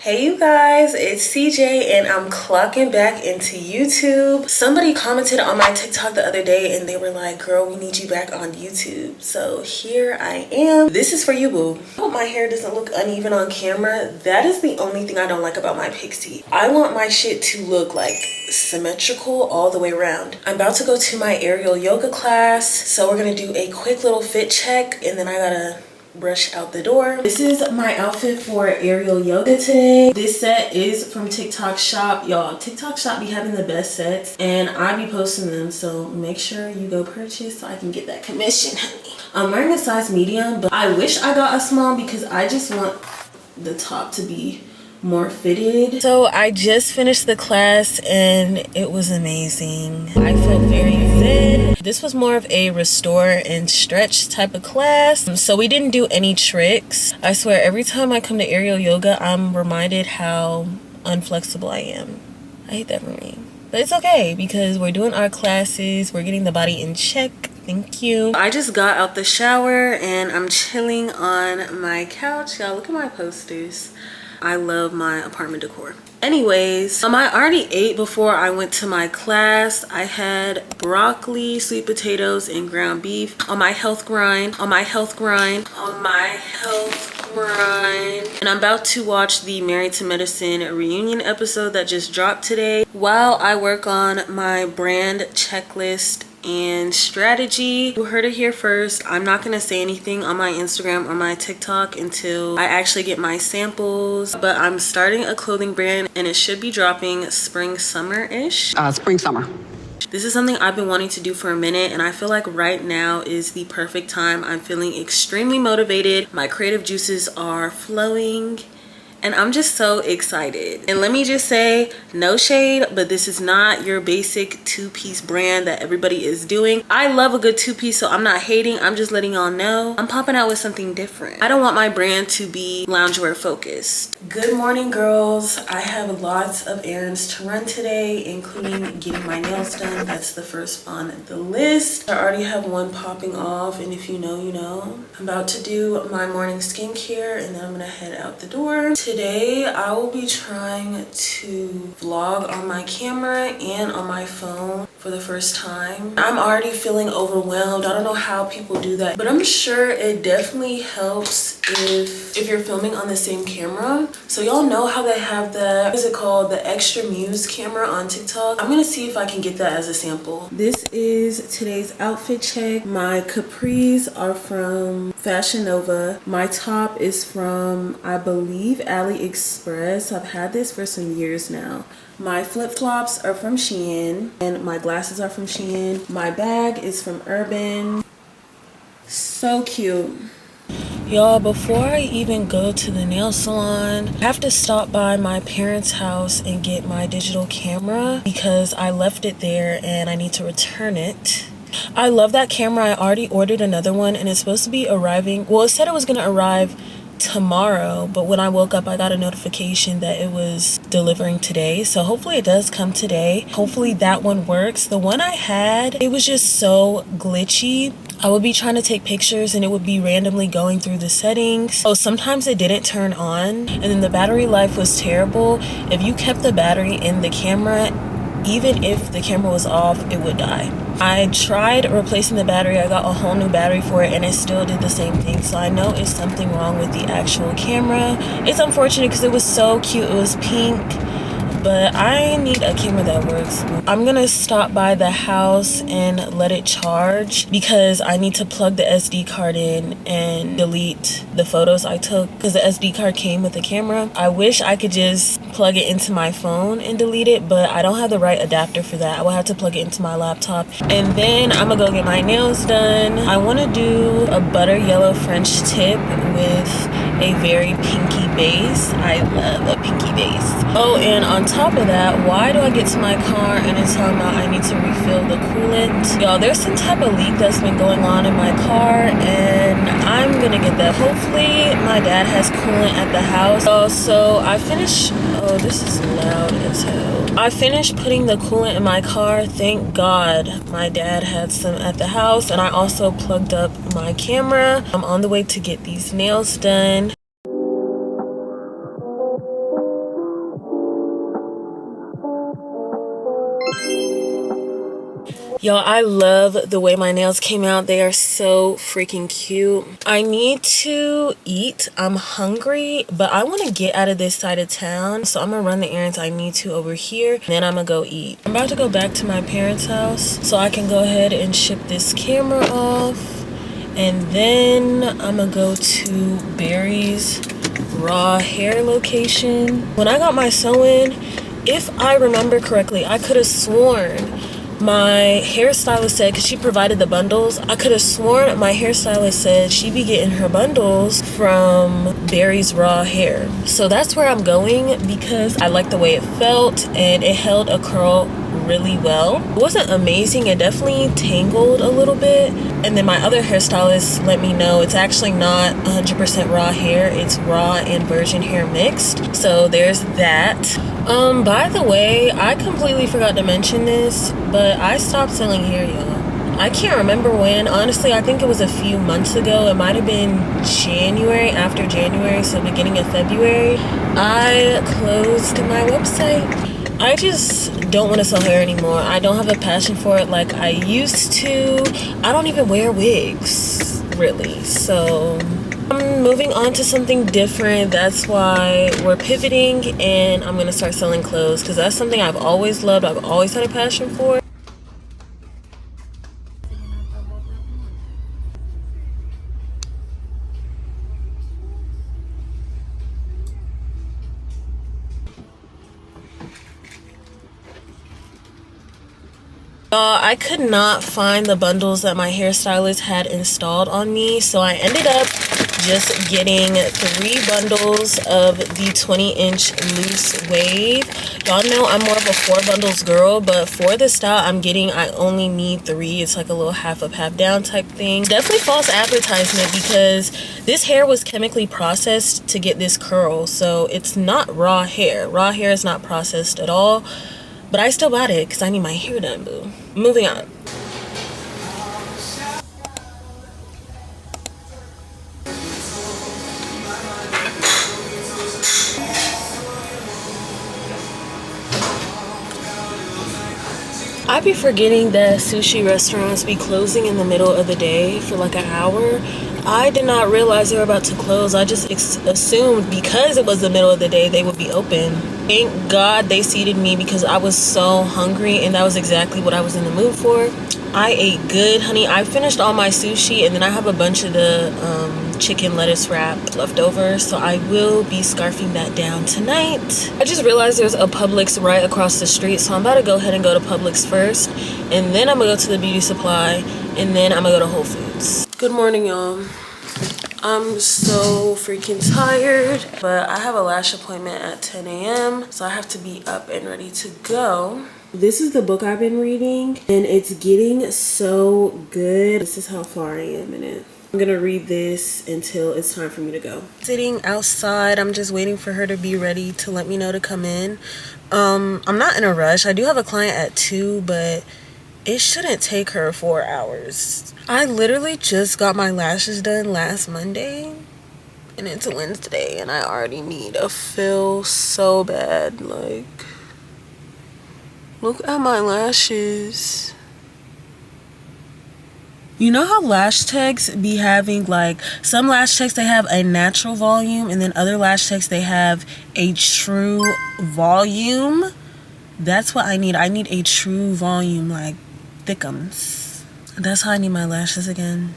Hey you guys, it's CJ and I'm clocking back into YouTube. Somebody commented on my TikTok the other day and they were like, girl, we need you back on YouTube. So here I am. This is for you, boo. I hope my hair doesn't look uneven on camera. That is the only thing I don't like about my pixie. I want my shit to look like symmetrical all the way around. I'm about to go to my aerial yoga class. So we're gonna do a quick little fit check and then I gotta brush out the door. This is my outfit for aerial yoga today. This set is from TikTok Shop. Y'all, TikTok Shop be having the best sets and I be posting them, so make sure you go purchase so I can get that commission, honey. I'm wearing a size medium, but I wish I got a small because I just want the top to be more fitted. So I just finished the class and it was amazing. I felt very zen. This was more of a restore and stretch type of class, so we didn't do any tricks. I swear every time I come to aerial yoga I'm reminded how unflexible I am. I hate that for me, but it's okay because we're doing our classes, we're getting the body in check. Thank you. I just got out the shower and I'm chilling on my couch. Y'all, look at my posters. I love my apartment decor. Anyways, I already ate before I went to my class. I had broccoli, sweet potatoes, and ground beef on my health grind, And I'm about to watch the Married to Medicine reunion episode that just dropped today while I work on my brand checklist and strategy. You heard it here first. I'm not gonna say anything on my Instagram or my TikTok until I actually get my samples, but I'm starting a clothing brand and it should be dropping spring summer-ish. Spring summer. This is something I've been wanting to do for a minute and I feel like right now is the perfect time. I'm feeling extremely motivated. My creative juices are flowing and I'm just so excited. And let me just say, no shade, but this is not your basic two-piece brand that everybody is doing. I love a good two-piece, so I'm not hating. I'm just letting y'all know I'm popping out with something different. I don't want my brand to be loungewear focused. Good morning, girls. I have lots of errands to run today, including getting my nails done. That's the first on the list. I already have one popping off, and if you know, you know. I'm about to do my morning skincare, and then I'm gonna head out the door. Today I will be trying to vlog on my camera and on my phone for the first time. I'm already feeling overwhelmed. I don't know how people do that, but I'm sure it definitely helps if you're filming on the same camera. So y'all know how they have the, what is it called, the Extra Muse camera on TikTok. I'm gonna see if I can get that as a sample. This is today's outfit check. My capris are from Fashion Nova. My top is from, I believe, AliExpress. I've had this for some years now. My flip-flops are from Shein and my glasses are from Shein. My bag is from Urban. So cute. Y'all, before I even go to the nail salon, I have to stop by my parents' house and get my digital camera because I left it there and I need to return it. I love that camera. I already ordered another one and it's supposed to be arriving. Well, it said it was gonna arrive tomorrow, but when I woke up I got a notification that it was delivering today, so hopefully it does come today. Hopefully that one works. The one I had, it was just so glitchy. I would be trying to take pictures and it would be randomly going through the settings. So sometimes it didn't turn on, and then the battery life was terrible. If you kept the battery in the camera, even if the camera was off, it would die. I tried replacing the battery. I got a whole new battery for it and it still did the same thing. So I know it's something wrong with the actual camera. It's unfortunate because it was so cute. It was pink, but I need a camera that works. I'm gonna stop by the house and let it charge because I need to plug the SD card in and delete the photos I took because the SD card came with the camera. I wish I could just plug it into my phone and delete it, but I don't have the right adapter for that. I will have to plug it into my laptop, and then I'm gonna go get my nails done. I want to do a butter yellow French tip with a very pinky base. I love a pinky base. Oh, and on top of that, why do I get to my car and it's talking about I need to refill the coolant? Y'all, there's some type of leak that's been going on in my car and I'm gonna get that. Hopefully my dad has coolant at the house. So I finished, oh, this is loud as hell. I finished putting the coolant in my car. Thank God my dad had some at the house, and I also plugged up my camera. I'm on the way to get these nails done. Y'all, I love the way my nails came out. They are so freaking cute. I need to eat. I'm hungry, but I want to get out of this side of town. So I'm gonna run the errands I need to over here. And then I'm gonna go eat. I'm about to go back to my parents' house so I can go ahead and ship this camera off. And then I'm gonna go to Barry's raw hair location. When I got my sew-in, if I remember correctly, I could have sworn my hairstylist said, because she provided the bundles, I could have sworn my hairstylist said she'd be getting her bundles from Barry's raw hair. So that's where I'm going because I like the way it felt and it held a curl really well. It wasn't amazing, it definitely tangled a little bit. And then my other hairstylist let me know it's actually not 100% raw hair, it's raw and virgin hair mixed. So there's that. By the way, I completely forgot to mention this, but I stopped selling hair, y'all. I can't remember when. Honestly, I think it was a few months ago. It might have been January, after January, so beginning of February. I closed my website. I just don't want to sell hair anymore. I don't have a passion for it like I used to. I don't even wear wigs, really. So I'm moving on to something different. That's why we're pivoting and I'm going to start selling clothes because that's something I've always loved. I've always had a passion for. I could not find the bundles that my hairstylist had installed on me, so I ended up just getting 3 bundles of the 20-inch loose wave. Y'all know I'm more of a 4 bundles girl, but for the style I'm getting, I only need 3. It's like a little half up, half down type thing. Definitely false advertisement because this hair was chemically processed to get this curl, so it's not raw hair. Raw hair is not processed at all. But I still bought it because I need my hair done, boo. Moving on. I be forgetting that sushi restaurants be closing in the middle of the day for like an hour. I did not realize they were about to close. I just assumed because it was the middle of the day they would be open. Thank God they seated me because I was so hungry and that was exactly what I was in the mood for. I ate good, honey. I finished all my sushi and then I have a bunch of the chicken lettuce wrap left over, so I will be scarfing that down tonight. I just realized there's a Publix right across the street, so I'm about to go ahead and go to Publix first, and then I'm gonna go to the beauty supply, and then I'm gonna go to Whole Foods. Good morning, y'all. I'm so freaking tired, but I have a lash appointment at 10 a.m. so I have to be up and ready to go. This is the book I've been reading and it's getting so good. This is how far I am in it. I'm gonna read this until it's time for me to go. Sitting outside, I'm just waiting for her to be ready to let me know to come in. I'm not in a rush. I do have a client at 2, but it shouldn't take her 4 hours. I literally just got my lashes done last Monday and it's Wednesday and I already need a fill so bad. Like, look at my lashes. You know how lash techs be having, like, some lash techs they have a natural volume and then other lash techs they have a true volume? That's what I need. I need a true volume, like thickums. That's how I need my lashes again.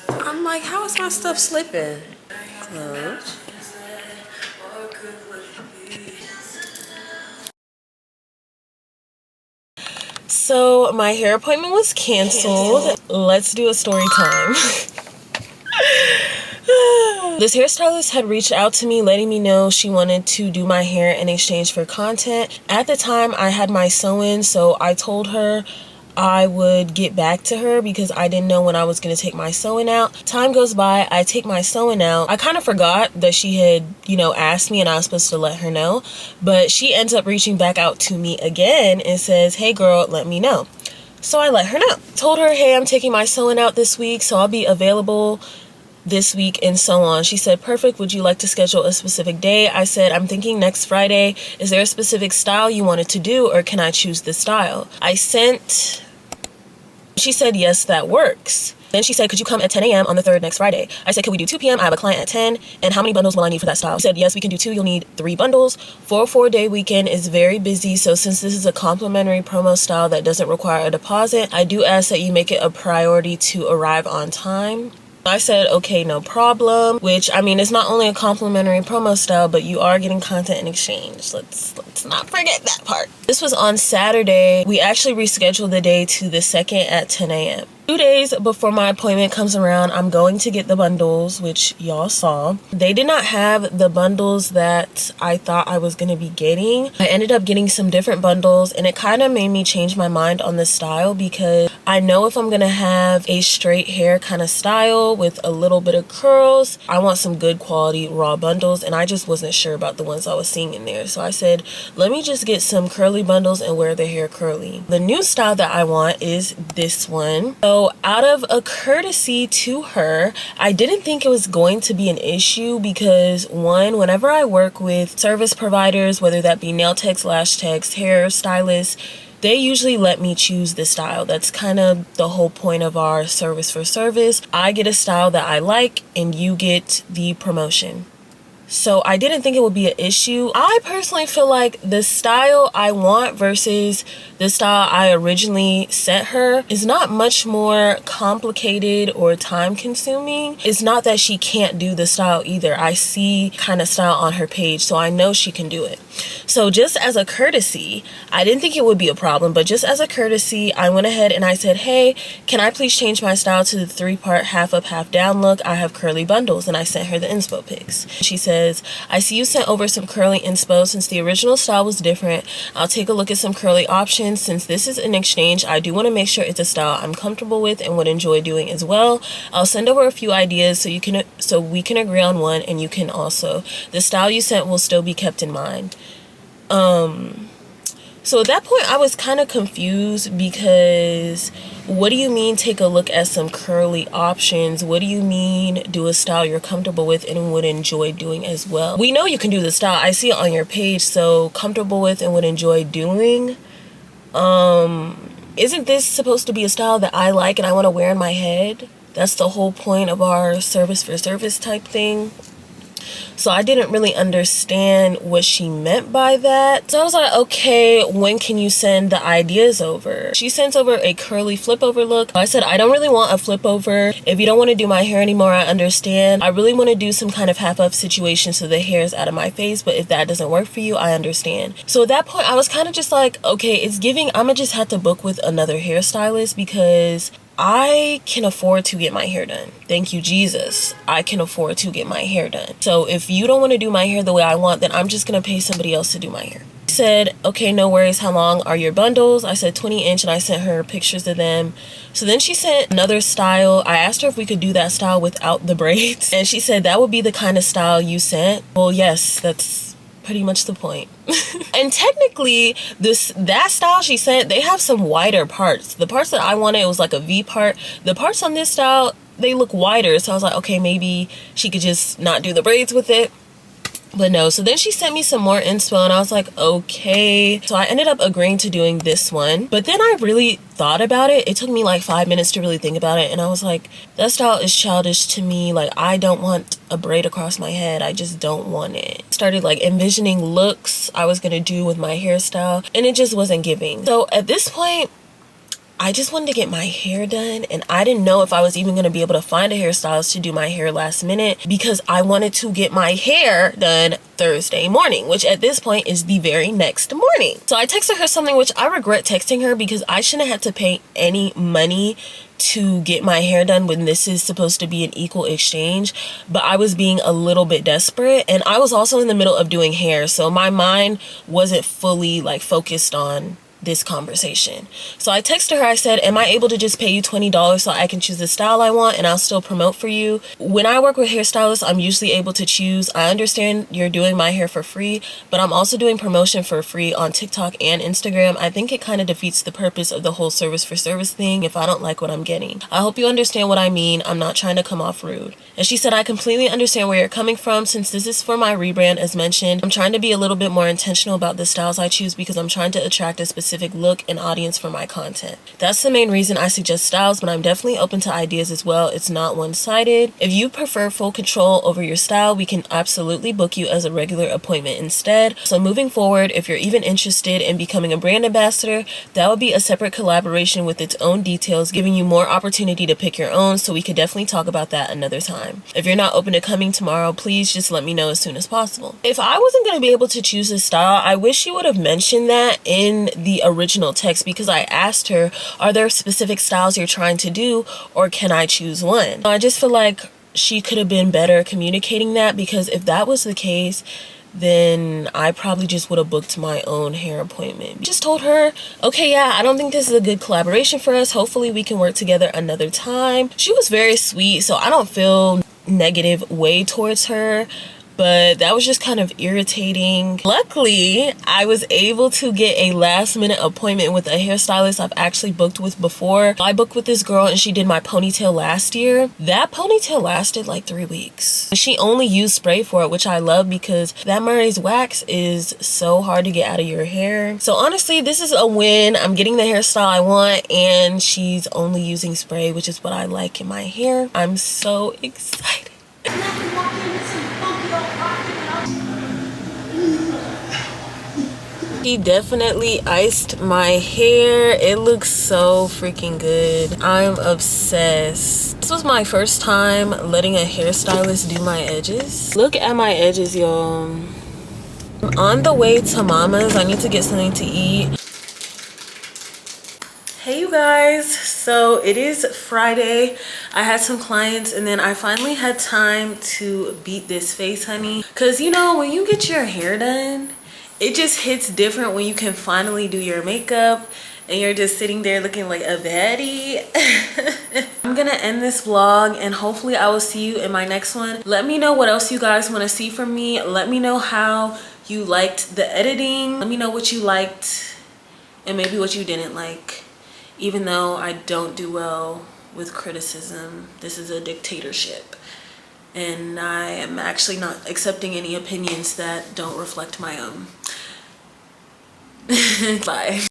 I'm like, how is my stuff slipping? Close. So my hair appointment was canceled. Let's do a story time. This hairstylist had reached out to me letting me know she wanted to do my hair in exchange for content. At the time I had my sew-in, so I told her I would get back to her because I didn't know when I was going to take my sew-in out. Time goes by, I take my sew-in out. I kind of forgot that she had, asked me and I was supposed to let her know. But she ends up reaching back out to me again and says, hey girl, let me know. So I let her know. Told her, hey, I'm taking my sew-in out this week, so I'll be available this week and so on. She said, perfect. Would you like to schedule a specific day? I said, I'm thinking next Friday. Is there a specific style you wanted to do, or can I choose the style? She said, yes, that works. Then she said, could you come at 10 a.m. on the 3rd next Friday? I said, could we do 2 p.m.? I have a client at 10. And how many bundles will I need for that style? She said, yes, we can do 2. You'll need 3 bundles. For a 4-day weekend is very busy. So since this is a complimentary promo style that doesn't require a deposit, I do ask that you make it a priority to arrive on time. I said, okay, no problem, which, I mean, it's not only a complimentary promo style, but you are getting content in exchange. Let's not forget that part. This was on Saturday. We actually rescheduled the day to the 2nd at 10 a.m. 2 days before my appointment comes around, I'm going to get the bundles, which y'all saw. They did not have the bundles that I thought I was going to be getting. I ended up getting some different bundles, and it kind of made me change my mind on the style, because I know if I'm going to have a straight hair kind of style with a little bit of curls, I want some good quality raw bundles, and I just wasn't sure about the ones I was seeing in there. So I said, let me just get some curly bundles and wear the hair curly. The new style that I want is this one. So out of a courtesy to her, I didn't think it was going to be an issue, because one, whenever I work with service providers, whether that be nail techs, lash techs, hair stylists, they usually let me choose the style. That's kind of the whole point of our service for service. I get a style that I like and you get the promotion. So I didn't think it would be an issue. I personally feel like the style I want versus the style I originally sent her is not much more complicated or time consuming. It's not that she can't do the style either. I see kind of style on her page, so I know she can do it. So just as a courtesy, I didn't think it would be a problem, but just as a courtesy, I went ahead and I said, hey, can I please change my style to the 3-part half up, half down look? I have curly bundles. And I sent her the inspo pics. She says, I see you sent over some curly inspo. Since the original style was different, I'll take a look at some curly options. Since this is an exchange, I do want to make sure it's a style I'm comfortable with and would enjoy doing as well. I'll send over a few ideas so we can agree on one, and you can also. The style you sent will still be kept in mind. So at that point, I was kind of confused, because what do you mean take a look at some curly options? What do you mean do a style you're comfortable with and would enjoy doing as well? We know you can do the style. I see it on your page. So comfortable with and would enjoy doing. Isn't this supposed to be a style that I like and I want to wear in my head? That's the whole point of our service for service type thing. So I didn't really understand what she meant by that. So I was like, okay, when can you send the ideas over? She sends over a curly flip over look. I said, I don't really want a flip over. If you don't want to do my hair anymore, I understand. I really want to do some kind of half up situation so the hair is out of my face. But if that doesn't work for you, I understand. So at that point, I was kind of just like, okay, it's giving. I'm going to just have to book with another hairstylist, because I can afford to get my hair done. Thank you, Jesus. I can afford to get my hair done. So if you don't want to do my hair the way I want, then I'm just going to pay somebody else to do my hair. She said, okay, no worries. How long are your bundles? I said 20-inch, and I sent her pictures of them. So then she sent another style. I asked her if we could do that style without the braids. And she said that would be the kind of style you sent. Well, yes, that's pretty much the point. And technically that style she sent, they have some wider parts. The parts that I wanted, it was like a V part. The parts on this style, they look wider. So I was like, okay, maybe she could just not do the braids with it. But no. So then she sent me some more inspo, and I was like, okay. So I ended up agreeing to doing this one. But then I really thought about it. It took me like 5 minutes to really think about it. And I was like, that style is childish to me. Like, I don't want a braid across my head. I just don't want it. Started like envisioning looks I was going to do with my hairstyle, and it just wasn't giving. So at this point, I just wanted to get my hair done, and I didn't know if I was even going to be able to find a hairstylist to do my hair last minute, because I wanted to get my hair done Thursday morning, which at this point is the very next morning. So I texted her something, which I regret texting her, because I shouldn't have to pay any money to get my hair done when this is supposed to be an equal exchange. But I was being a little bit desperate, and I was also in the middle of doing hair, so my mind wasn't fully like focused on this conversation. So I texted her, I said, am I able to just pay you $20 so I can choose the style I want and I'll still promote for you? When I work with hairstylists, I'm usually able to choose. I understand you're doing my hair for free, but I'm also doing promotion for free on TikTok and Instagram. I think it kind of defeats the purpose of the whole service for service thing if I don't like what I'm getting. I hope you understand what I mean. I'm not trying to come off rude. And she said, I completely understand where you're coming from. Since this is for my rebrand, as mentioned, I'm trying to be a little bit more intentional about the styles I choose because I'm trying to attract a specific look and audience for my content. That's the main reason I suggest styles, but I'm definitely open to ideas as well. It's not one-sided. If you prefer full control over your style, we can absolutely book you as a regular appointment instead. So moving forward, if you're even interested in becoming a brand ambassador, that would be a separate collaboration with its own details, giving you more opportunity to pick your own, so we could definitely talk about that another time. If you're not open to coming tomorrow, please just let me know as soon as possible. If I wasn't going to be able to choose a style, I wish you would have mentioned that in the original text, because I asked her, are there specific styles you're trying to do, or can I choose one? I just feel like she could have been better communicating that, because if that was the case, then I probably just would have booked my own hair appointment. Just told her, okay, yeah, I don't think this is a good collaboration for us. Hopefully we can work together another time. She was very sweet, so I don't feel negative way towards her, but that was just kind of irritating. Luckily, I was able to get a last minute appointment with a hairstylist I've actually booked with before. I booked with this girl and she did my ponytail last year. That ponytail lasted like 3 weeks. She only used spray for it, which I love because that Murray's wax is so hard to get out of your hair. So honestly, this is a win. I'm getting the hairstyle I want and she's only using spray, which is what I like in my hair. I'm so excited. He definitely iced my hair. It looks so freaking good. I'm obsessed. This was my first time letting a hairstylist do my edges. Look at my edges, y'all. I'm on the way to Mama's. I need to get something to eat. Hey you guys, so it is Friday. I had some clients and then I finally had time to beat this face, honey. Cause you know, when you get your hair done, it just hits different when you can finally do your makeup and you're just sitting there looking like a baddie. I'm gonna end this vlog and hopefully I will see you in my next one. Let me know what else you guys want to see from me. Let me know how you liked the editing. Let me know what you liked and maybe what you didn't like. Even though I don't do well with criticism, this is a dictatorship. And I am actually not accepting any opinions that don't reflect my own. Bye.